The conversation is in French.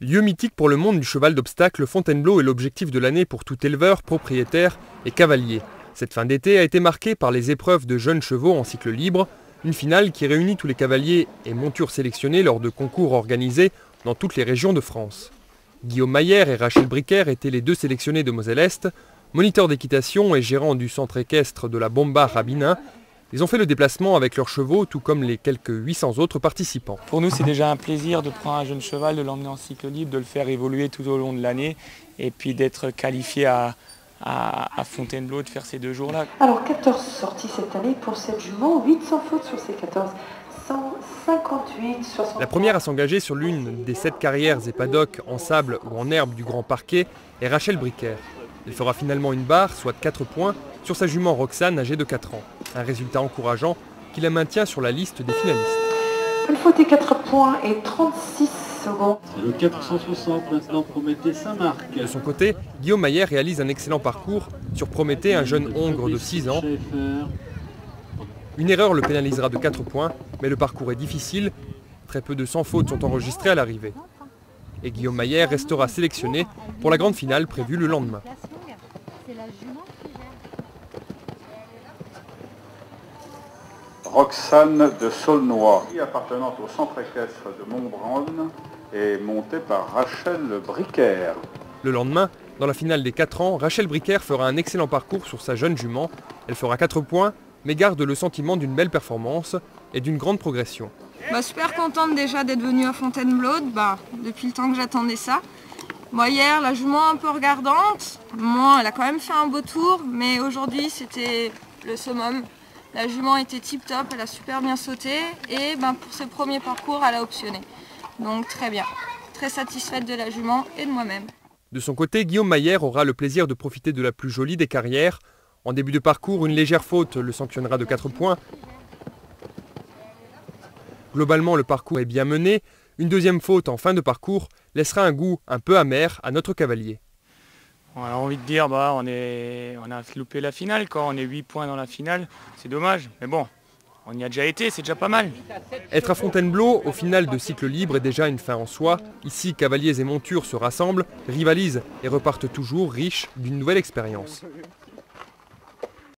Lieu mythique pour le monde du cheval d'obstacle, Fontainebleau est l'objectif de l'année pour tout éleveur, propriétaire et cavalier. Cette fin d'été a été marquée par les épreuves de jeunes chevaux en cycle libre, une finale qui réunit tous les cavaliers et montures sélectionnés lors de concours organisés dans toutes les régions de France. Guillaume Maillère et Rachel Briquer étaient les deux sélectionnés de Moselle-Est, moniteurs d'équitation et gérants du centre équestre de la Bomba Rabinin. Ils ont fait le déplacement avec leurs chevaux, tout comme les quelques 800 autres participants. Pour nous, c'est déjà un plaisir de prendre un jeune cheval, de l'emmener en cycle libre, de le faire évoluer tout au long de l'année et puis d'être qualifié à Fontainebleau, de faire ces 2 jours-là. Alors 14 sorties cette année pour cette jument, 800 fautes sur ces 14, 158, 60. La première à s'engager sur l'une des 7 carrières et paddocks en sable ou en herbe du Grand Parquet est Rachel Briquer. Elle fera finalement une barre, soit 4 points, sur sa jument Roxane âgée de 4 ans. Un résultat encourageant qui la maintient sur la liste des finalistes. Elle fautait 4 points et 36 secondes. Le 460 maintenant Prométhée Saint-Marc. De son côté, Guillaume Maillère réalise un excellent parcours sur Prométhée, un jeune hongre de 6 ans. Une erreur le pénalisera de 4 points, mais le parcours est difficile. Très peu de 100 fautes sont enregistrées à l'arrivée. Et Guillaume Maillère restera sélectionné pour la grande finale prévue le lendemain. Roxane de Saulnois, appartenant au centre équestre de Montbronne, est montée par Rachel Briquer. Le lendemain, dans la finale des 4 ans, Rachel Briquer fera un excellent parcours sur sa jeune jument. Elle fera 4 points, mais garde le sentiment d'une belle performance et d'une grande progression. Super contente déjà d'être venue à Fontainebleau, depuis le temps que j'attendais ça. Hier, la jument un peu regardante, elle a quand même fait un beau tour, mais aujourd'hui c'était le summum. La jument était tip top, elle a super bien sauté et pour ce premier parcours, elle a optionné. Donc très bien, très satisfaite de la jument et de moi-même. De son côté, Guillaume Maillère aura le plaisir de profiter de la plus jolie des carrières. En début de parcours, une légère faute le sanctionnera de 4 points. Globalement, le parcours est bien mené. Une deuxième faute en fin de parcours laissera un goût un peu amer à notre cavalier. On a envie de dire, on a loupé la finale, on est 8 points dans la finale, c'est dommage, mais bon, on y a déjà été, c'est déjà pas mal. Être à Fontainebleau, au final de cycle libre, est déjà une fin en soi. Ici, cavaliers et montures se rassemblent, rivalisent et repartent toujours riches d'une nouvelle expérience.